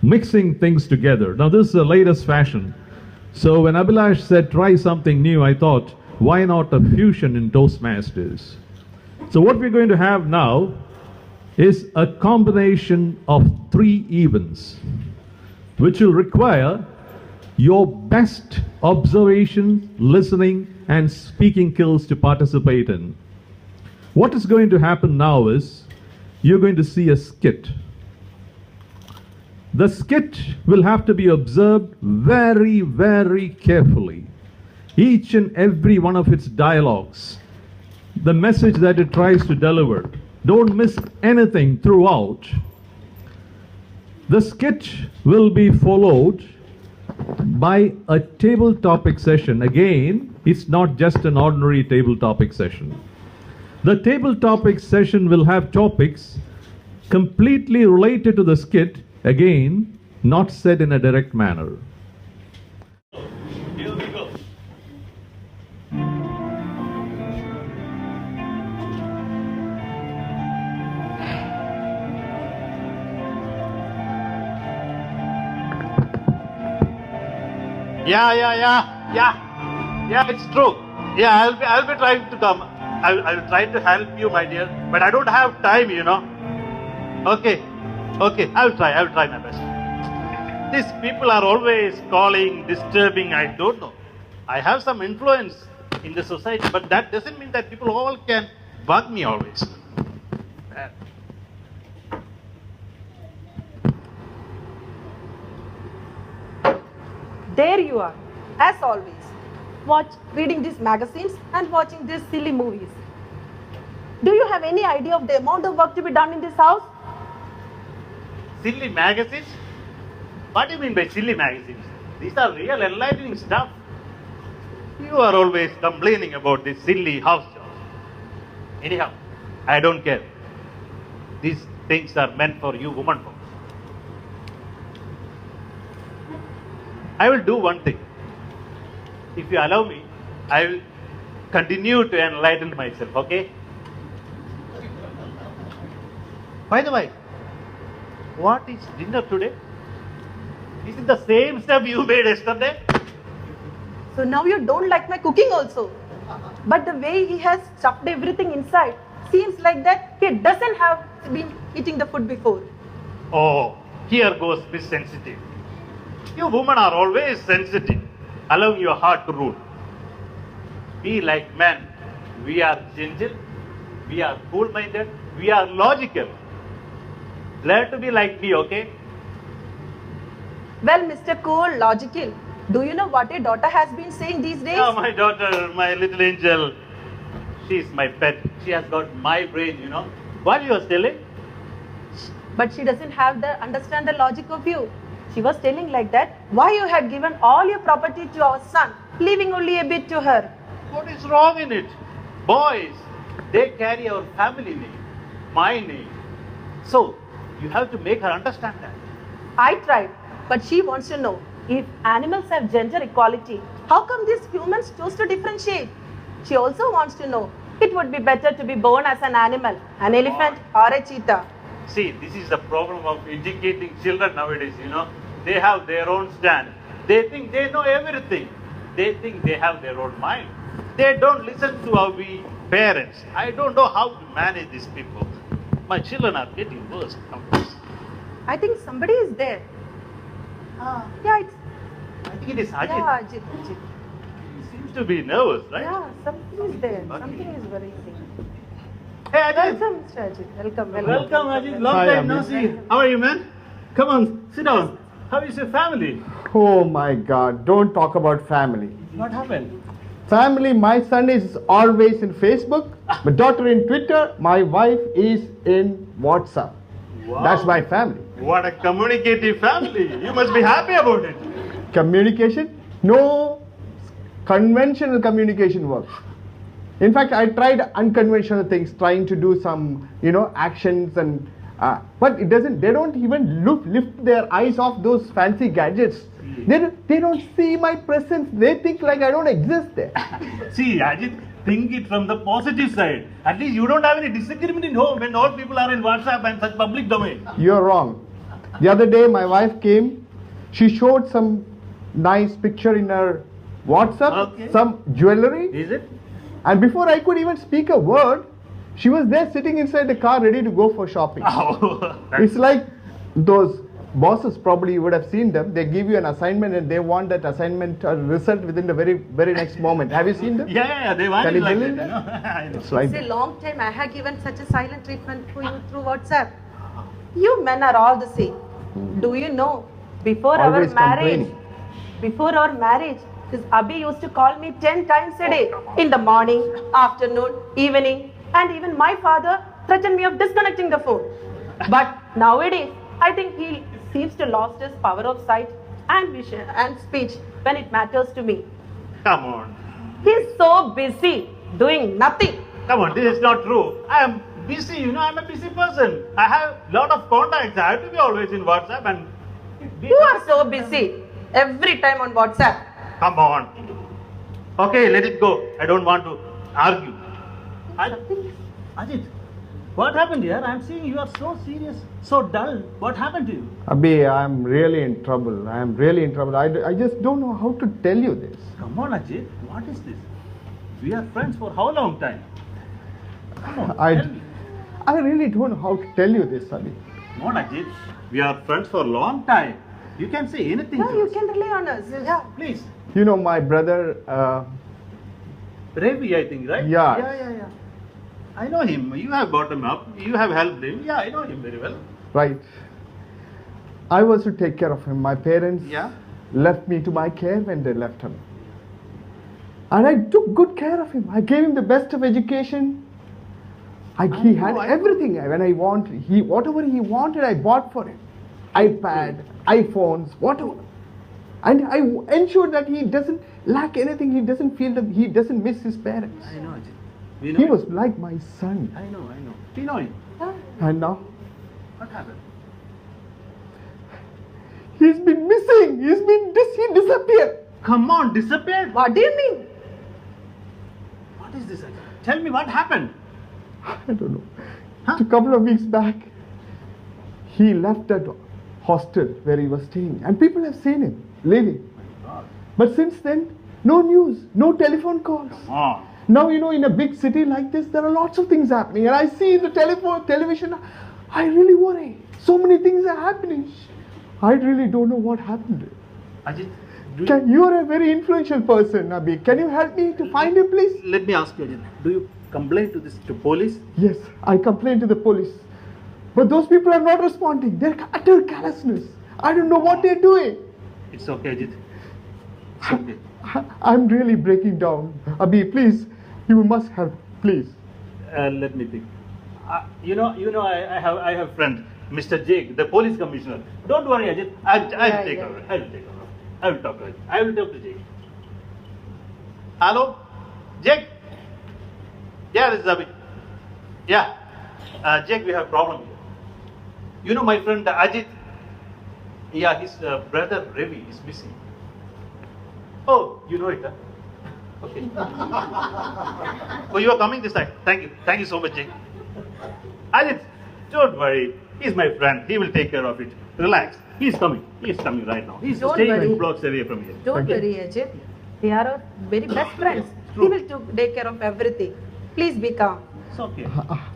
mixing things together. Now, this is the latest fashion. So when Abhilash said try something new, I thought, why not a fusion in Toastmasters? So what we're going to have now is a combination of 3 events, which will require your best observation, listening, and speaking skills to participate in. What is going to happen now is you're going to see a skit. The skit will have to be observed very, very carefully. Each and every one of its dialogues, the message that it tries to deliver. Don't miss anything throughout. The skit will be followed by a table topic session. Again, it's not just an ordinary table topic session. The table topic session will have topics completely related to the skit, again, not said in a direct manner. Here we go. Yeah, it's true. Yeah, I'll be trying to come. I'll try to help you, my dear, but I don't have time, you know. Okay, I'll try my best. These people are always calling, disturbing, I don't know. I have some influence in the society, but that doesn't mean that people all can bug me always. There you are, as always, reading these magazines and watching these silly movies. Do you have any idea of the amount of work to be done in this house? Silly magazines? What do you mean by silly magazines? These are real enlightening stuff. You are always complaining about this silly house jobs. Anyhow, I don't care. These things are meant for you women folks. I will do one thing. If you allow me, I will continue to enlighten myself, okay? By the way, what is dinner today? Is it the same stuff you made yesterday? So now you don't like my cooking also. But the way he has stuffed everything inside seems like that he doesn't have been eating the food before. Oh, here goes Miss Sensitive. You women are always sensitive, allowing your heart to rule. We like men, we are gentle, we are cool-minded, we are logical. Learn to be like me, okay? Well, Mr. Cool, logical, do you know what your daughter has been saying these days? Oh, my daughter, my little angel. She's my pet. She has got my brain, you know. What you was telling? But she doesn't understand the logic of you. She was telling like that, why you had given all your property to our son, leaving only a bit to her. What is wrong in it? Boys, they carry our family name, my name. So, you have to make her understand that. I tried, but she wants to know, if animals have gender equality, how come these humans chose to differentiate? She also wants to know, it would be better to be born as an animal, an elephant or a cheetah. See, this is the problem of educating children nowadays, you know. They have their own stand. They think they know everything. They think they have their own mind. They don't listen to our parents. I don't know how to manage these people. My children are getting worse nowadays. I think somebody is there. Yeah, it's... I think it is Ajit. Yeah, Ajit. He seems to be nervous, right? Yeah, something is there. Okay. Something is worrying. Hey, Ajit. Welcome, Mr. Ajit. Welcome. Welcome, Ajit. Long Hi, time no Amit. see. How are you, man? Come on, sit down. How is your family? Oh my God, don't talk about family. What happened? Family, my son is always in Facebook, my daughter in Twitter, my wife is in WhatsApp. Wow. That's my family. What a communicative family. You must be happy about it. Communication? No conventional communication works. In fact, I tried unconventional things, trying to do some, actions and but it doesn't. They don't even lift their eyes off those fancy gadgets. They don't see my presence. They think like I don't exist there. See, Ajit, think it from the positive side. At least you don't have any disagreement in home when all people are in WhatsApp and such public domain. You're wrong. The other day, my wife came. She showed some nice picture in her WhatsApp, Okay. some jewelry. Is it? And before I could even speak a word, she was there sitting inside the car ready to go for shopping. Oh, It's like those bosses, probably you would have seen them. They give you an assignment and they want that assignment result within the very next moment. Have you seen them? yeah, they want Can it you like believe that. You know? I know. It's like It's a long time I have given such a silent treatment to you through WhatsApp. You men are all the same. Do you know, before Always our marriage, complaining. before our marriage, this Abhi used to call me 10 times a day. In the morning, afternoon, evening, and even my father threatened me of disconnecting the phone. But nowadays, I think he seems to lost his power of sight and vision and speech when it matters to me. Come on. He's so busy doing nothing. Come on, this is not true. I am busy, you know, I'm a busy person. I have lot of contacts. I have to be always in WhatsApp and... You are so busy every time on WhatsApp. Come on. Okay, let it go. I don't want to argue. Ajit, what happened here? I'm seeing you are so serious, so dull. What happened to you? Abhi, I'm really in trouble. I'm really in trouble. I just don't know how to tell you this. Come on, Ajit. What is this? We are friends for how long time? Come on, tell me. I really don't know how to tell you this, Abhi. Come on, Ajit. We are friends for a long time. You can say anything No, to you us. can rely on us. Yeah. Please. You know, my brother, Ravi, I think, right? Yeah. Yeah. I know him. You have brought him up. You have helped him. Yeah, I know him very well. right? I was to take care of him. My parents Yeah. left me to my care when they left him. And I took good care of him. I gave him the best of education. He had everything when I wanted. Whatever he wanted, I bought for him. iPad, iPhones, whatever. And I ensured that he doesn't lack anything. He doesn't feel that he doesn't miss his parents. I know, Ajit. We know He him. was like my son. I know. We know him. And now What happened? he's been missing. He disappeared. Come on, disappeared. What do you mean? What is this, Ajit? Tell me what happened. I don't know. Huh? A couple of weeks back, he left that hostel where he was staying, and people have seen him leaving. But since then, no news, no telephone calls. Oh, Now, you know, in a big city like this, there are lots of things happening, and I see the television, I really worry. So many things are happening. I really don't know what happened. Ajit, You are a very influential person, Abhi. Can you help me to find him, please? let me ask you, Ajit. Do you complain to police? Yes, I complained to the police. But those people are not responding. They're utter callousness. I don't know what they're doing. It's okay, Ajit. It's okay. I'm really breaking down. Abhi, please, you must help, please. Let me think. I have friend, Mr. Jake, the police commissioner. Don't worry, Ajit. I'll take over. I will take over. I will talk to Ajit. I will talk to Jake. Hello, Jake. Yeah, this is Abhi. Yeah, Jake, we have a problem here. You know my friend Ajit. Yeah, his brother Ravi is missing. Oh, you know it, huh? Okay. Oh, you are coming this time. Thank you. Thank you so much, Jake. Ajit, don't worry. He's my friend. He will take care of it. Relax. He's coming. He's coming right now. He's Don't staying worry. 2 blocks away from here. Don't Thank you. worry, Ajit. They are our very best friends. He will take care of everything. Please be calm. It's okay.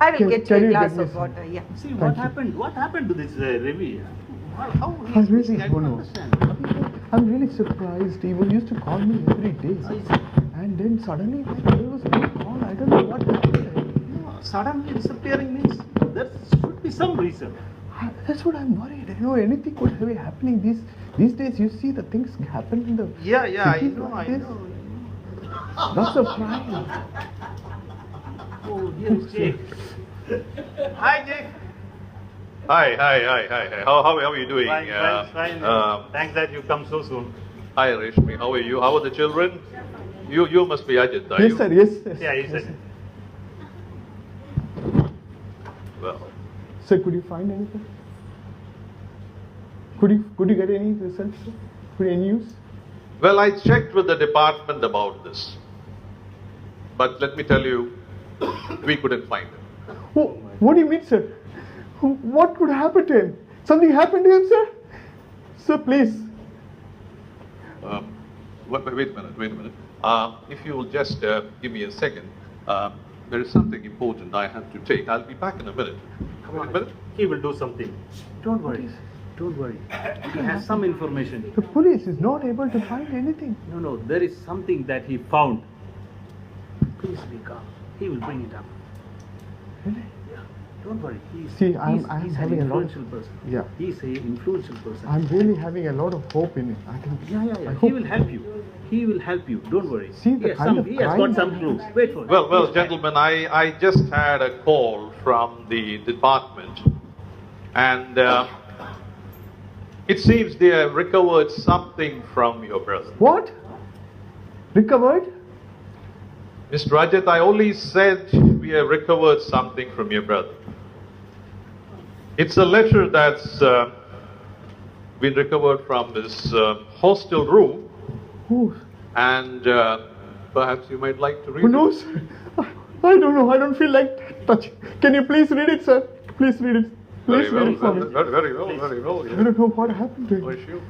I will get you a glass get me of some? water. Yeah. See Thank what you. happened. What happened to this Ravi? How I he's really missing? I don't don't know. understand. I'm really surprised. He used to call me every day. And then suddenly, like, there was no call. I don't know what happened. No, suddenly disappearing means there should be some reason. That's what I'm worried. You know, anything could be happening. These days, you see the things happen in the Yeah, I cities know, like I this. know. That's a crime. Oh, here is Jake. Hi, Jake. Hi. How are you doing? Fine. um, Thanks that you come so soon. Hi, Rashmi. How are you? How are the children? You must be Ajit, are Yes, you? sir. Yes. Yeah, he said. Well, Sir, could you find anything? Could you get any results? Sir? Any news? well, I checked with the department about this, but let me tell you, we couldn't find him. What do you mean, sir? What could happen to him? Something happened to him, sir? Sir, please. Wait a minute. If you will just give me a second, there is something important I have to take. I'll be back in a minute. He will do something. Don't worry. Don't worry. He has some information. The police is not able to find anything. No, there is something that he found. Please be calm. He will bring it up. Really? Yeah. Don't worry. See, I'm he's an having a lot- influential person. Yeah. He's an influential person. I'm really having a lot of hope in it. I think. Yeah. I He hope- will help you. He will help you. Don't worry. See the He has kind some, of he has crime- got some clues. Wait for it. Well, Please, gentlemen, I just had a call from the department, and it seems they have recovered something from your brother. What? Recovered? Mr. Rajat, I only said we have recovered something from your brother. It's a letter that's been recovered from his hostel room, Who? and perhaps you might like to read Who it. knows? I don't know. I don't feel like touching. Can you please read it, sir? Please read it. Please read it for me. Very well. I don't know what happened to Oh, him. sure.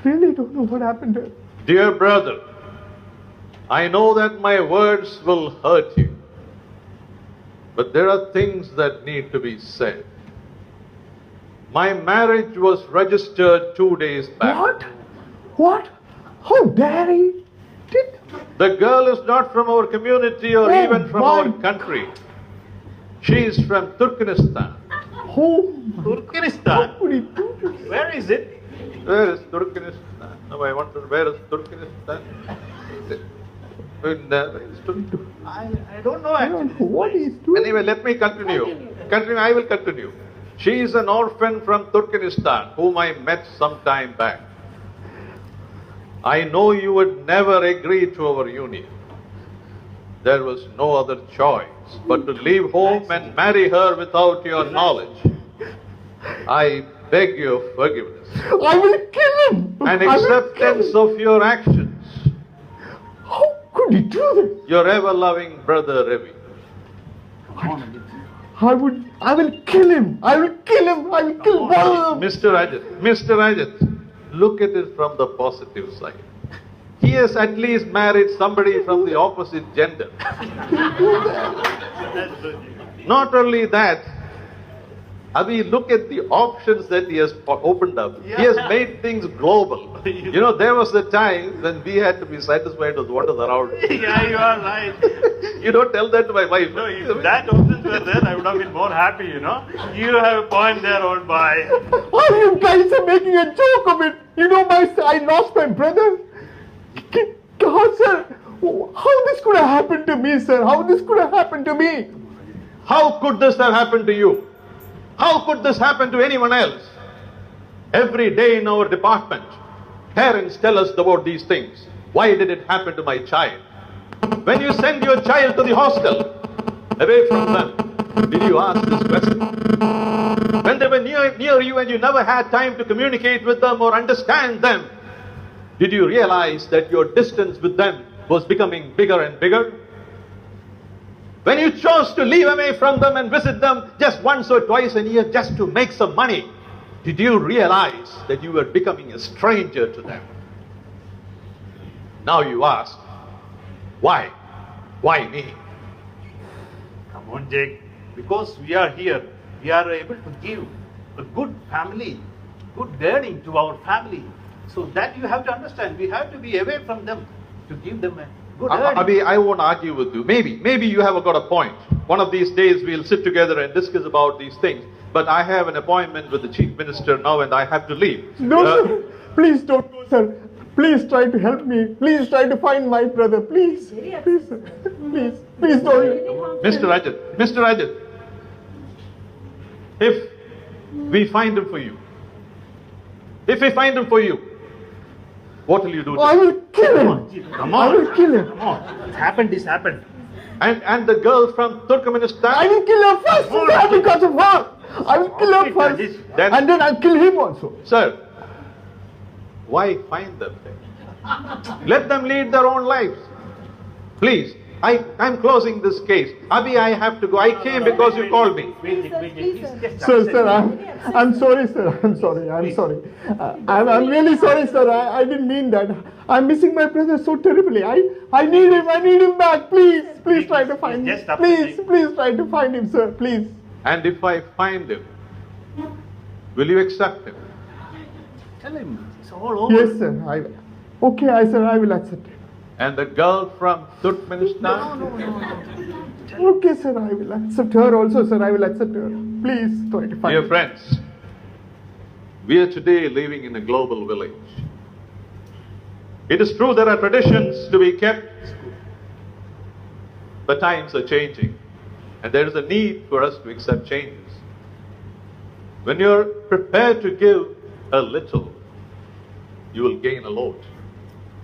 Really don't know what happened to him. Dear brother, I know that my words will hurt you, but there are things that need to be said. My marriage was registered 2 days back. What? What? How dare he? Did? The girl is not from our community or Oh even from my our country. She is from Turkmenistan. Oh, Turkmenistan. would he do this? Where is it? Where is Turkmenistan? No, I wonder where is Turkmenistan? Where is Turkmenistan? I don't know I actually. don't know what he's doing. Anyway, let me continue. I will continue. She is an orphan from Turkmenistan whom I met some time back. I know you would never agree to our union. There was no other choice but to leave home and marry her without your knowledge. I beg your forgiveness I will kill him. and I will kill acceptance him. of your actions. How could he do this? Your ever-loving brother Ravi. I will kill him. I will kill him. I will kill both of them. Mr. Rajat, look at it from the positive side. He has at least married somebody from the opposite gender. Not only that, Abhi, look at the options that he has opened up. He has made things global. You know, there was a time when we had to be satisfied with what is around. Yeah, you are right. You don't tell that to my wife. No, if that options were there, I would have been more happy, you know. You have a point there, old boy. Oh, you guys are making a joke of it. You know, I lost my brother. God, sir, how this could have happened to me, sir? How this could have happened to me? How could this have happened to you? How could this happen to anyone else? Every day in our department, parents tell us about these things. Why did it happen to my child? When you send your child to the hostel, away from them, did you ask this question? When they were near you and you never had time to communicate with them or understand them, did you realize that your distance with them was becoming bigger and bigger? When you chose to leave away from them and visit them just once or twice a year just to make some money, did you realize that you were becoming a stranger to them? Now you ask, why? Why me? Come on, Jake. Because we are here, we are able to give a good family, good guiding to our family. So that you have to understand. We have to be away from them to give them a good guiding. Abhi, I won't argue with you. Maybe you have got a point. One of these days we'll sit together and discuss about these things. But I have an appointment with the Chief Minister now and I have to leave. No, sir. Please don't go, sir. Please try to help me. Please try to find my brother. Please. Please, sir. Please don't. Mr. Rajat, if we find him for you, what will you do? I will kill him. Come I on. will kill him. Come on. It's happened, this happened. And the girl from Turkmenistan? I will kill her first, sir, because of her. I will kill her Okay, first. Rajesh, then- And then I'll kill him also. Sir, why find them then? Let them lead their own lives. Please, I'm closing this case. Abhi, I have to go. I came because you called me. Wait, Please, sir. just Sir, upset sir, me. I'm sorry, sir. I'm sorry. I'm sorry. I'm really sorry, sir. I didn't mean that. I'm missing my brother so terribly. I need him. I need him back. Please try to find him. Just upset me. Please try to find him, sir. Please. And if I find him, will you accept him? Tell him it's all over. Yes, sir. Okay, sir. I will accept it. And the girl from Turkmenistan? Okay, sir. I will accept her also, sir. I will accept her. Please try to find Dear him. friends, we are today living in a global village. It is true there are traditions to be kept, but times are changing, and there is a need for us to accept changes. When you're prepared to give a little, you will gain a lot.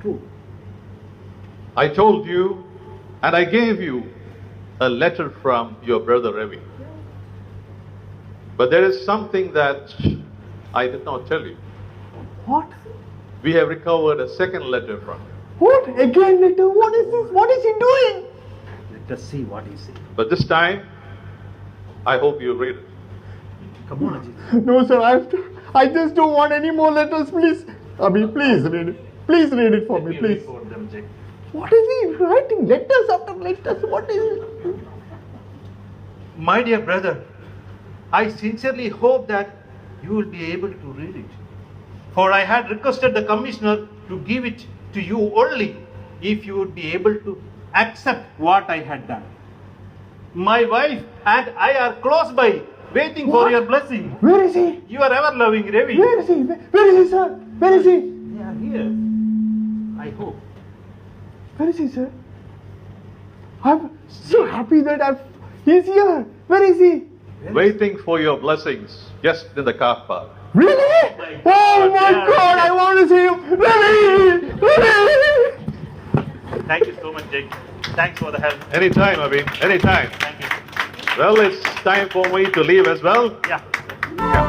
True. I told you and I gave you a letter from your brother Ravi. But there is something that I did not tell you. What? We have recovered a second letter from him. What? Again letter? What is this? What is he doing? Let us see what he says. But this time, I hope you read it. Come on, Ajit. No, sir. I just don't want any more letters, please. Abhi, please read it. Please read it for me, You please. read for them, Jack. What is he writing? Letters after letters. What is it? My dear brother, I sincerely hope that you will be able to read it. For I had requested the commissioner to give it to you only if you would be able to accept what I had done. My wife and I are close by, waiting for What? your blessing. Where is he? You are ever loving Ravi. Where is he? Where is he, sir? Where is he? They are here. I hope. Where is he, sir? I'm so happy that he's here. Where is he? Waiting for your blessings just in the car park. Really? Oh my Yeah. God! I want to see him. Really? Really? Thank you so much, Jake. Thanks for the help. Anytime, Abhi, anytime. Thank you. Well, it's time for me to leave as well. Yeah. Yeah.